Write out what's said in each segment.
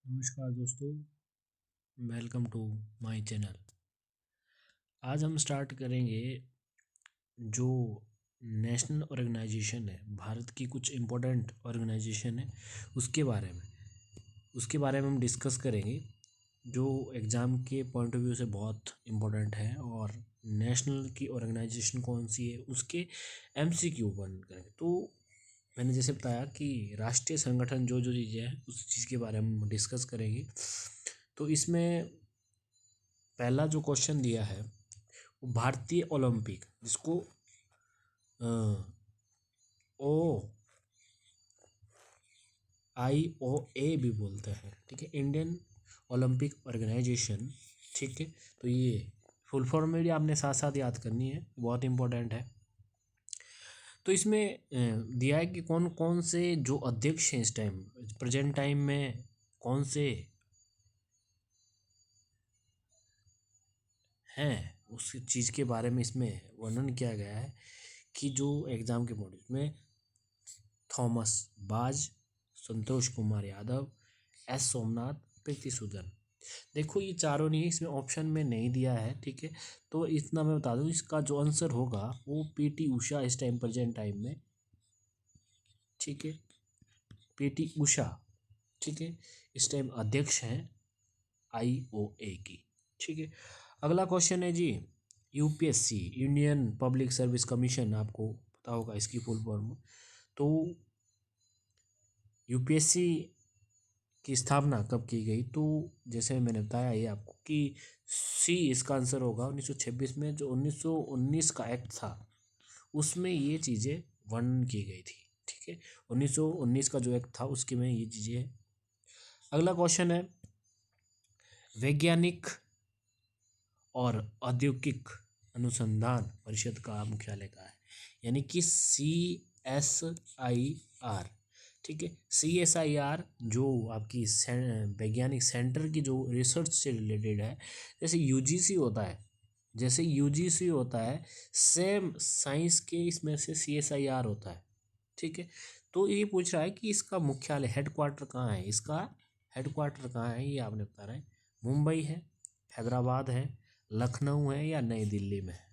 नमस्कार दोस्तों, welcome to my channel. आज हम स्टार्ट करेंगे जो नेशनल ऑर्गेनाइजेशन है, भारत की कुछ इम्पोर्टेंट ऑर्गेनाइजेशन है उसके बारे में हम डिस्कस करेंगे, जो एग्ज़ाम के पॉइंट ऑफ व्यू से बहुत इम्पोर्टेंट है। और नेशनल की ऑर्गेनाइजेशन कौन सी है उसके एमसीक्यू वन करेंगे। तो मैंने जैसे बताया कि राष्ट्रीय संगठन जो जो चीज़ें हैं उस चीज़ के बारे में हम डिस्कस करेंगे। तो इसमें पहला जो क्वेश्चन दिया है वो भारतीय ओलंपिक, जिसको ओ IOA भी बोलते हैं, ठीक है, इंडियन ओलंपिक ऑर्गेनाइजेशन, ठीक है। तो ये फुल फॉर्म में भी आपने साथ साथ याद करनी है, बहुत इंपॉर्टेंट है। तो इसमें दिया है कि कौन कौन से जो अध्यक्ष हैं इस टाइम प्रेजेंट टाइम में, कौन से हैं, उस चीज़ के बारे में इसमें वर्णन किया गया है कि जो एग्ज़ाम के मॉड्यूल में थॉमस बाज, संतोष कुमार यादव, एस सोमनाथ, प्रीति सूदन। देखो ये चारों नहीं, इसमें ऑप्शन में नहीं दिया है, ठीक है। तो इतना मैं बता दूं, इसका जो आंसर होगा वो PT उषा इस टाइम प्रेजेंट टाइम में, ठीक है, PT उषा, ठीक है, इस टाइम अध्यक्ष हैं IOA की, ठीक है। अगला क्वेश्चन है जी, UPSC Indian public service commission, आपको पता होगा इसकी फुल फॉर्म। तो UPSC की स्थापना कब की गई? तो जैसे मैंने बताया ये आपको कि सी इसका आंसर होगा 1926 में, जो 1919 का एक्ट था उसमें ये चीज़ें वर्णन की गई थी, ठीक है। 1919 का जो एक्ट था उसके में ये चीज़ें। अगला क्वेश्चन है, वैज्ञानिक और औद्योगिक अनुसंधान परिषद का मुख्यालय कहाँ है? यानी कि CSIR, ठीक है। CSIR जो आपकी वैज्ञानिक सेंटर की जो रिसर्च से रिलेटेड है, जैसे UGC होता है, जैसे UGC होता है, सेम साइंस के इसमें से CSIR होता है, ठीक है। तो ये पूछ रहा है कि इसका मुख्यालय हेडक्वार्टर कहाँ है, इसका हेडक्वार्टर कहाँ है, ये आपने बता रहा है। मुंबई है, हैदराबाद है, लखनऊ है या नई दिल्ली में है,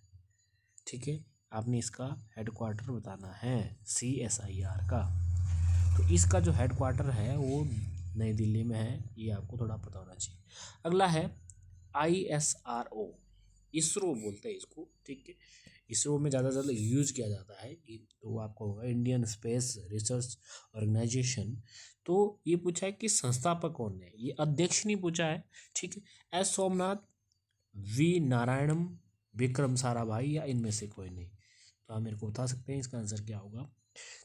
ठीक है। आपने इसका हेडक्वार्टर बताना है CSIR का। तो इसका जो हेडक्वार्टर है वो नई दिल्ली में है, ये आपको थोड़ा पता होना चाहिए। अगला है ISRO, इसरो बोलते हैं इसको, ठीक है। इसरो में ज़्यादा से ज़्यादा यूज किया जाता है ये, तो आपको होगा इंडियन स्पेस रिसर्च ऑर्गेनाइजेशन। तो ये पूछा है कि संस्थापक कौन है, ये अध्यक्ष नहीं पूछा है, ठीक है। एस सोमनाथ, V नारायणम, विक्रम साराभाई या इनमें से कोई नहीं। तो आप मेरे को बता सकते हैं इसका आंसर क्या होगा?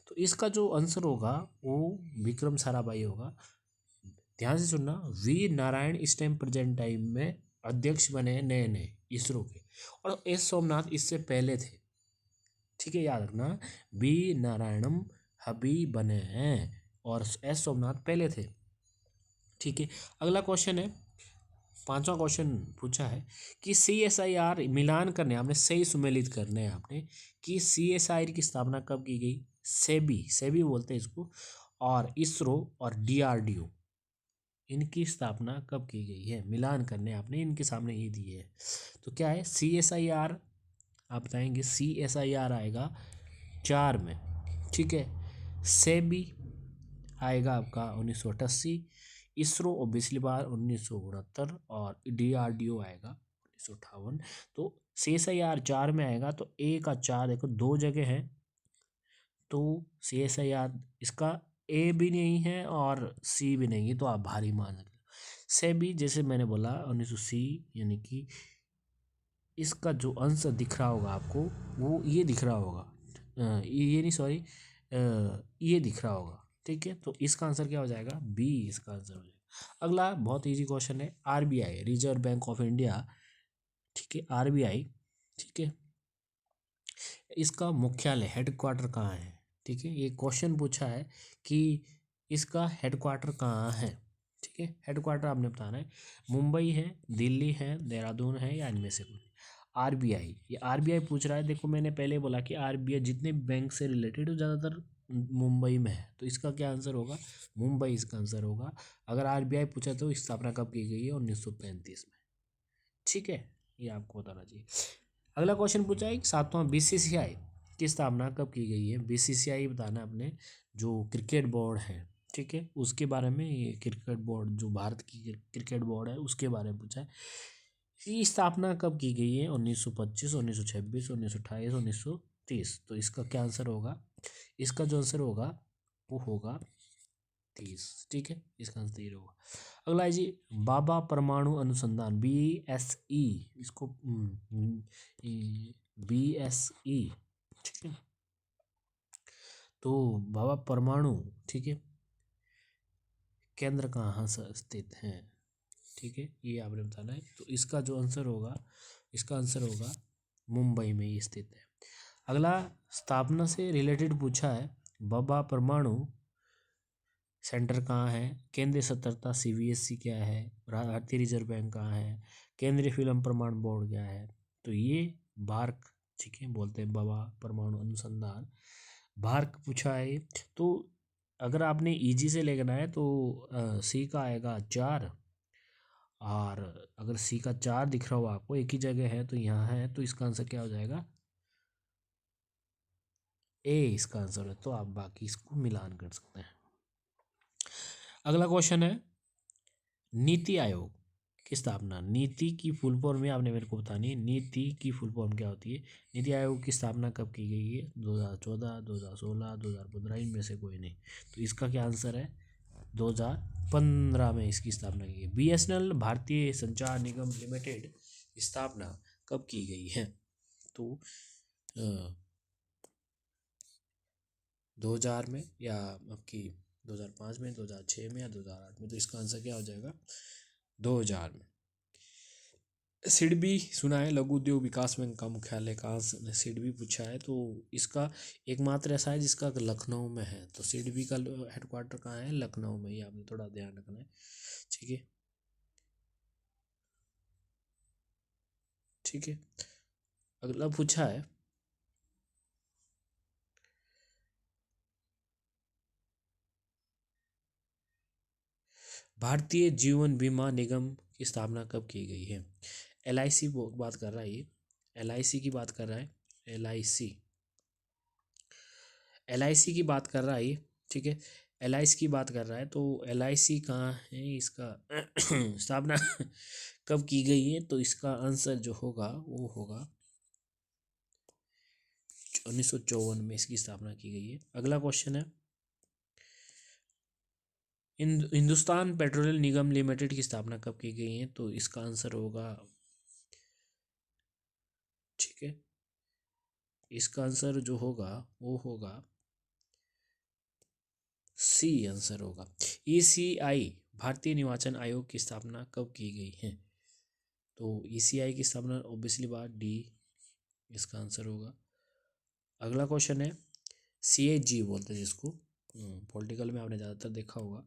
तो इसका जो आंसर होगा वो विक्रम साराभाई होगा। ध्यान से सुनना, V नारायण इस टाइम प्रेजेंट टाइम में अध्यक्ष बने नए नए इसरो के, और एस सोमनाथ इससे पहले थे, ठीक है, याद रखना। V नारायणम अभी बने हैं और एस सोमनाथ पहले थे, ठीक है। अगला क्वेश्चन है, पांचवा क्वेश्चन पूछा है कि CSIR मिलान करने, आपने सही सुमेलित करने हैं आपने, कि CSIR की स्थापना कब की गई? सेबी, सेबी बोलते हैं इसको, और इसरो और DRDO, इनकी स्थापना कब की गई है? मिलान करने आपने इनके सामने ये दिए है। तो क्या है CSIR, आप बताएंगे CSIR आएगा 4 में, ठीक है। सेबी आएगा आपका 1988, इसरो और पिछली बार 1969, और DRDO आएगा 1958। तो CSIR 4 में आएगा, तो A का 4 देखो दो जगह है, तो CSIR इसका A भी नहीं है और C भी नहीं है, तो आप भारी मान सकते हो। से भी जैसे मैंने बोला 1980, यानी कि इसका जो आंसर दिख रहा होगा आपको वो ये दिख रहा होगा, ये नहीं सॉरी, ये दिख रहा होगा, ठीक है। तो इसका आंसर क्या हो जाएगा? B इसका आंसर हो जाएगा। अगला बहुत इजी क्वेश्चन है, RBI reserve bank of India, ठीक है, RBI, ठीक है, इसका मुख्यालय हेडक्वार्टर कहाँ है? ठीक है, ये क्वेश्चन पूछा है कि इसका हेडक्वार्टर कहाँ है, ठीक है। हेडक्वार्टर आपने बताना है, मुंबई है, दिल्ली है, देहरादून है या इनमें से कोई। RBI, ये RBI पूछ रहा है। देखो मैंने पहले बोला कि RBI जितने बैंक से रिलेटेड ज़्यादातर मुंबई में है, तो इसका क्या आंसर होगा, मुंबई इसका आंसर होगा। अगर आरबीआई पूछा तो इसकी स्थापना कब की गई है, 1935 में। ठीक है, ये आपको बताना चाहिए। अगला क्वेश्चन पूछा है कि सातवां बीसीसीआई की स्थापना कब की गई है। बीसीसीआई बताना अपने जो क्रिकेट बोर्ड है, ठीक है, उसके बारे में। ये क्रिकेट बोर्ड जो भारत की क्रिकेट बोर्ड है उसके बारे में पूछा है। इसकी स्थापना कब की गई है, 1925, 1926, 1928, 1930। तो इसका क्या आंसर होगा, इसका जो आंसर होगा वो होगा 30। ठीक है, इसका आंसर ये होगा। अगला है जी बाबा परमाणु अनुसंधान, BSE, इसको BSE, ठीक है। तो बाबा परमाणु, ठीक है, केंद्र कहाँ स्थित है, ठीक है, ये आपने बताना है। तो इसका जो आंसर होगा, इसका आंसर होगा मुंबई में ये स्थित है। अगला स्थापना से रिलेटेड पूछा है, बाबा परमाणु सेंटर कहाँ है, केंद्रीय सतर्कता CBSE क्या है, भारतीय रिजर्व बैंक कहाँ है, केंद्रीय फिल्म प्रमाण बोर्ड क्या है। तो ये भारत, ठीक है, बोलते हैं बाबा परमाणु अनुसंधान, भारत पूछा है। तो अगर आपने इजी से लेना है तो सी का आएगा 4, और अगर सी का 4 दिख रहा हो आपको एक ही जगह है तो यहाँ है, तो इसका आंसर क्या हो जाएगा, ए इसका आंसर है। तो आप बाकी इसको मिलान कर सकते हैं। अगला क्वेश्चन है नीति आयोग की स्थापना, नीति की फुल फॉर्म में आपने मेरे को बतानी है, नीति की फुल फॉर्म क्या होती है। नीति आयोग की स्थापना कब की गई है, 2014, 2016, 2015, इनमें से कोई नहीं। तो इसका क्या आंसर है, 2015 में इसकी स्थापना की गई। BSNL भारतीय संचार निगम लिमिटेड स्थापना कब की गई है, तो 2000 में, या आपकी 2005 में, 2006 में, या 2008 में। तो इसका आंसर क्या हो जाएगा, 2000 में। सिडबी सुना है, लघु उद्योग विकास बैंक का मुख्यालय कहाँ सिडबी पूछा है। तो इसका एकमात्र ऐसा है जिसका लखनऊ में है। तो सिडबी का हेडक्वार्टर कहाँ है, लखनऊ में। ये आपने थोड़ा ध्यान रखना है, ठीक है, ठीक है। अगला पूछा है भारतीय जीवन बीमा निगम की स्थापना कब की गई है। LIC बात कर रहा है, ये LIC की बात कर रहा है, LIC LIC की बात कर रहा है ये, ठीक है, LIC की बात कर रहा है। तो LIC कहाँ है, इसका स्थापना कब की गई है। तो इसका आंसर जो होगा वो होगा 1954 में इसकी स्थापना की गई है। अगला क्वेश्चन है हिंदुस्तान पेट्रोलियम निगम लिमिटेड की स्थापना कब की गई है। तो इसका आंसर होगा, ठीक है, इसका आंसर जो होगा वो होगा सी आंसर होगा। ECI भारतीय निर्वाचन आयोग की स्थापना कब की गई है। तो ECI की स्थापना ऑब्वियसली बात डी इसका आंसर होगा। अगला क्वेश्चन है CAG बोलते हैं जिसको, पॉलिटिकल में आपने ज़्यादातर देखा होगा,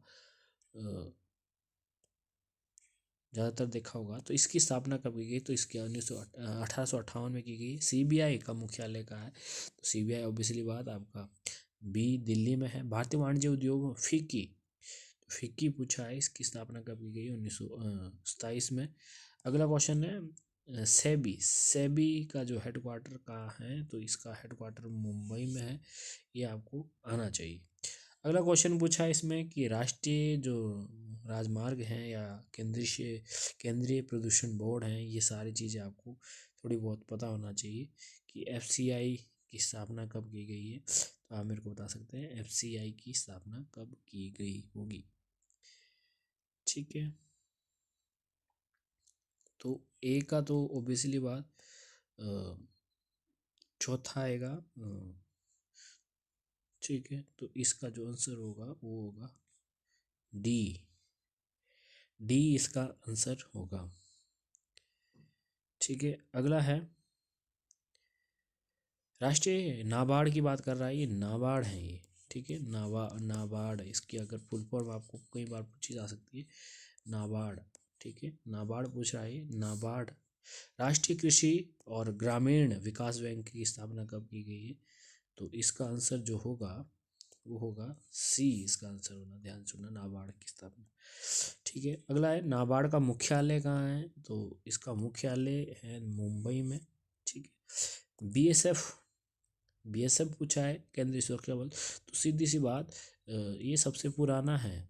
तो इसकी स्थापना कब की गई। तो इसकी 1858 में की गई। CBI का मुख्यालय कहाँ है। तो CBI ऑब्वियसली बात आपका बी दिल्ली में है। भारतीय वाणिज्य उद्योग फिक्की पूछा है, इसकी स्थापना कब की गई, 1927 में। अगला क्वेश्चन है सेबी का जो हेडक्वार्टर कहाँ है। तो इसका हेडक्वार्टर मुंबई में है, ये आपको आना चाहिए। अगला क्वेश्चन पूछा है इसमें कि राष्ट्रीय जो राजमार्ग हैं या केंद्रीय प्रदूषण बोर्ड हैं, ये सारी चीज़ें आपको थोड़ी बहुत पता होना चाहिए कि FCI की स्थापना कब की गई है। तो आप मेरे को बता सकते हैं FCI की स्थापना कब की गई होगी, ठीक है। तो ए का तो ओबियसली बात चौथा आएगा, ठीक है। तो इसका जो आंसर होगा वो होगा डी इसका आंसर होगा, ठीक है। अगला है राष्ट्रीय नाबार्ड की बात कर रहा है, ये नाबार्ड है ये, ठीक है, नाबार्ड। इसकी अगर फुल फॉर्म आपको कई बार पूछी जा सकती है, नाबार्ड, ठीक है, नाबार्ड पूछ रहा है। नाबार्ड राष्ट्रीय कृषि और ग्रामीण विकास बैंक की स्थापना कब की गई है। तो इसका आंसर जो होगा वो होगा सी इसका आंसर होना, ध्यान सुनना, नाबार्ड की स्थापना। ठीक है, अगला है नाबार्ड का मुख्यालय कहाँ है, तो इसका मुख्यालय है मुंबई में। ठीक है, बीएसएफ पूछा है, केंद्रीय सुरक्षा बल, तो सीधी सी बात ये सबसे पुराना है।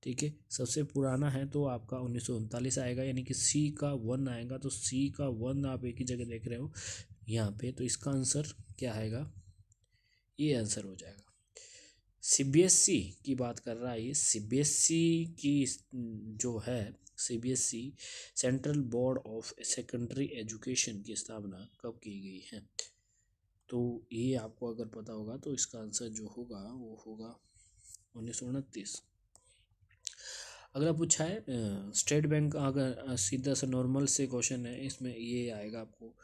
ठीक है, सबसे पुराना है तो आपका 1939 आएगा, यानी कि सी का 1 आएगा, तो सी का 1 आप एक ही जगह देख रहे हो यहाँ पे, तो इसका आंसर क्या आएगा, ये आंसर हो जाएगा। सीबीएसई की बात कर रहा है ये, सीबीएसई की जो है, CBSE central board of secondary education की स्थापना कब की गई है, तो ये आपको अगर पता होगा तो इसका आंसर जो होगा वो होगा 1929। अगला पूछा है स्टेट बैंक, अगर सीधा सा नॉर्मल से क्वेश्चन है, इसमें ये आएगा आपको,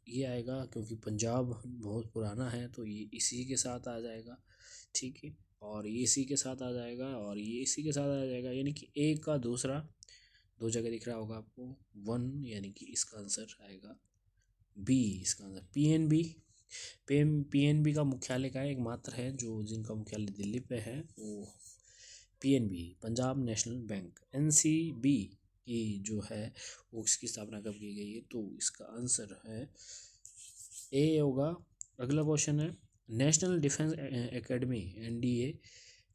ये आएगा क्योंकि पंजाब बहुत पुराना है तो ये इसी के साथ आ जाएगा। ठीक है, और ये इसी के साथ आ जाएगा, और ये इसी के साथ आ जाएगा, यानी कि एक का दूसरा दो जगह दिख रहा होगा आपको 1, यानी कि इसका आंसर आएगा बी, इसका आंसर पीएनबी। पीएनबी का मुख्यालय का एकमात्र है जो जिनका मुख्यालय दिल्ली पे है, वो PNB, Punjab national bank. NCB की जो है वो इसकी स्थापना कब की गई है, तो इसका आंसर है ए होगा। अगला क्वेश्चन है नेशनल डिफेंस एकेडमी एनडीए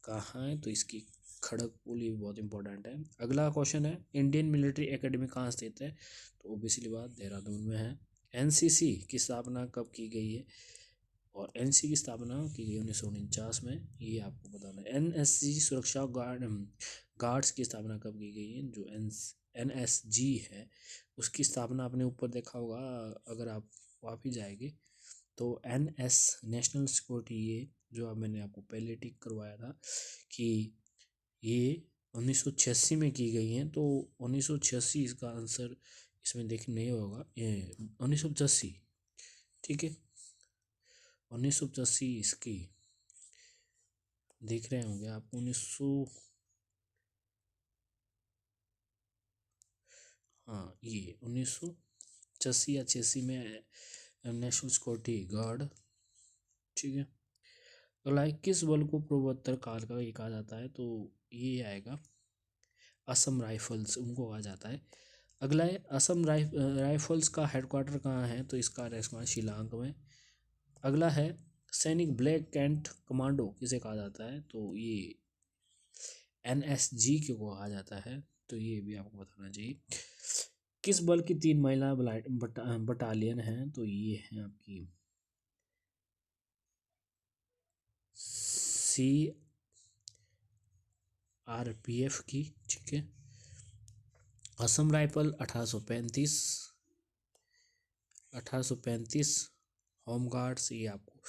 कहाँ है, तो इसकी खड़गपुर, ये बहुत इंपॉर्टेंट है। अगला क्वेश्चन है इंडियन मिलिट्री एकेडमी कहाँ स्थित है, तो ओबियसली बात देहरादून में है। एनसीसी की स्थापना कब की गई है, और एनसी की स्थापना की गई 1949 में, ये आपको बताना है। एनएसजी सुरक्षा गार्ड्स की स्थापना कब की गई है, जो एनएसजी है उसकी स्थापना आपने ऊपर देखा होगा, अगर आप वापस जाएंगे तो एनएस नेशनल सिक्योरिटी, ये जो अब मैंने आपको पहले टिक करवाया था कि ये 1986 में की गई हैं, तो 1986 इसका आंसर इसमें देखने नहीं होगा, ये 1985। ठीक है, 1985 इसकी देख रहे होंगे आप, 1900, हाँ ये 1985 या 86 में नेशनल सिक्योरिटी गार्ड। ठीक है, अगला किस बल को पूर्वोत्तर काल का ये कहा जाता है, तो ये आएगा असम राइफल्स, उनको कहा जाता है। अगला है असम राइफल्स का हेडक्वार्टर कहाँ है, तो इसका है शिलांग में। अगला है सैनिक ब्लैक कैंट कमांडो किसे कहा जाता है, तो ये एनएसजी को कहा जाता है, तो ये भी आपको बताना चाहिए। किस बल की 3 महिला बटालियन हैं, तो ये है आपकी सीआरपीएफ की। ठीक है, असम राइफल 1835 होम गार्ड्स, ये आपको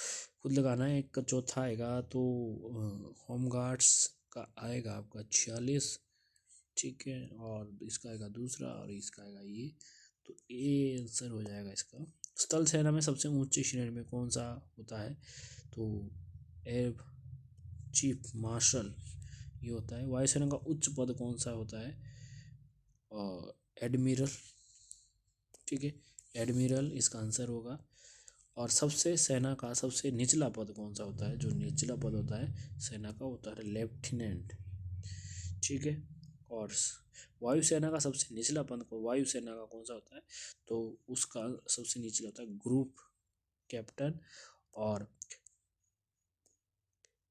खुद लगाना है। एक का चौथा आएगा तो होम गार्ड्स का आएगा आपका 46। ठीक है, और इसका आएगा दूसरा, और इसका आएगा ये, तो ये आंसर हो जाएगा इसका। स्थल सेना में सबसे ऊंची श्रेणी में कौन सा होता है, तो एयर चीफ मार्शल ये होता है। वायुसेना का उच्च पद कौन सा होता है, और एडमिरल। ठीक है, एडमिरल इसका आंसर होगा। और सबसे सेना का सबसे निचला पद कौन सा होता है, जो निचला पद होता है सेना का होता है लेफ्टिनेंट। ठीक है, और वायुसेना का सबसे निचला पद को वायुसेना का कौन सा होता है, तो उसका सबसे निचला होता है ग्रुप कैप्टन। और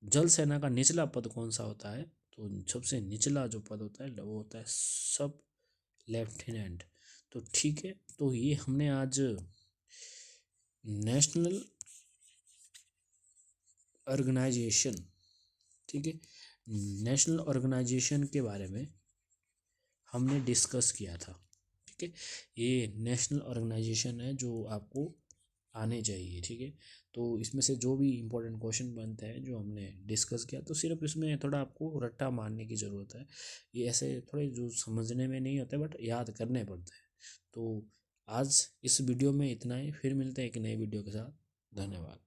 जल सेना का निचला पद कौन सा होता है, तो सबसे निचला जो पद होता है वो होता है सब लेफ्टिनेंट। तो ठीक है, तो ये हमने आज नेशनल ऑर्गेनाइजेशन, ठीक है, नेशनल ऑर्गेनाइजेशन के बारे में हमने डिस्कस किया था। ठीक है, ये नेशनल ऑर्गेनाइजेशन है जो आपको आने चाहिए। ठीक है, तो इसमें से जो भी इम्पोर्टेंट क्वेश्चन बनते हैं जो हमने डिस्कस किया, तो सिर्फ इसमें थोड़ा आपको रट्टा मारने की ज़रूरत है। ये ऐसे थोड़े जो समझने में नहीं होते बट याद करने पड़ते हैं। तो आज इस वीडियो में इतना ही, फिर मिलते हैं एक नई वीडियो के साथ। धन्यवाद।